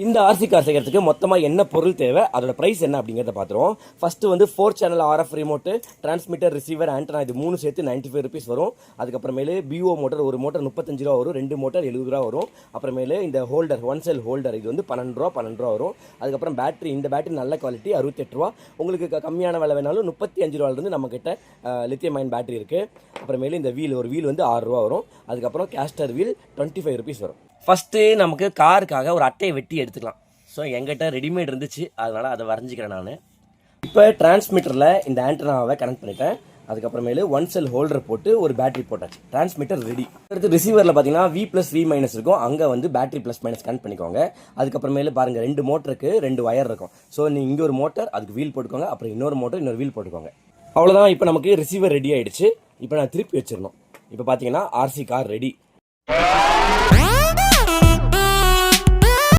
இந்த RC car செய்யறதுக்கு மொத்தமாக என்ன பொருள் தேவை, அதோட ப்ரைஸ் என்ன அப்படிங்கிறத பார்த்துருவோம். ஃபஸ்ட்டு வந்து 4 channel RF remote, transmitter, receiver, antenna, இது 3 சேர்த்து 95 ருபீஸ் வரும். அதுக்கப்புறமேலு BO மோட்டர், ஒரு மோட்டர் 35 ரூபா வரும், 2 மோட்டர் 70 ரூபா வரும். அப்புறமேலு இந்த ஹோல்டர், 1 செல் ஹோல்டர், இது வந்து 12 ரூபா வரும். அதுக்கப்புறம் பேட்டரி, இந்த பேட்டரி நல்ல குவாலிட்டி 68 ரூபா. உங்களுக்கு கம்மியான விலை வேணாலும் 35 ரூபாயிலிருந்து நம்மக்கிட்ட லித்தியம் அயன் பேட்டரி இருக்குது. அப்புறமேலு இந்த வீல், ஒரு வீல் வந்து 6 ரூபா வரும். அதுக்கப்புறம் கேஸ்டர் வீல் 25 ருபீஸ் வரும். ஃபஸ்ட்டு நமக்கு காருக்காக ஒரு அட்டையை வெட்டி எடுத்துக்கலாம். ஸோ எங்கிட்ட ரெடிமேட் இருந்துச்சு, அதனால் அதை வரைஞ்சிக்கிறேன் நான். இப்போ டிரான்ஸ்மிட்டரில் இந்த ஆண்டனாவை கனெக்ட் பண்ணிட்டேன். அதுக்கப்புறமேலு 1 செல் ஹோல்டர் போட்டு ஒரு பேட்டரி போட்டாச்சு. Transmitter ready. அடுத்து ரிசீவரில் பார்த்தீங்கன்னா V+V- இருக்கும். அங்கே வந்து பேட்டரி +- கனெக்ட் பண்ணிக்கோங்க. அதுக்கப்புறமேலு பாருங்கள், 2 மோட்டருக்கு 2 வயர் இருக்கும். ஸோ நீங்கள் இங்கே ஒரு மோட்டர், அதுக்கு வீல் போட்டுக்கோங்க. அப்புறம் இன்னொரு மோட்டர், இன்னொரு வீல் போட்டுக்கோங்க. அவ்வளோதான். இப்போ நமக்கு ரிசீவர் ரெடி ஆகிடுச்சு. இப்போ நான் திருப்பி வச்சிடணும். இப்போ பார்த்தீங்கன்னா RC கார் ரெடி.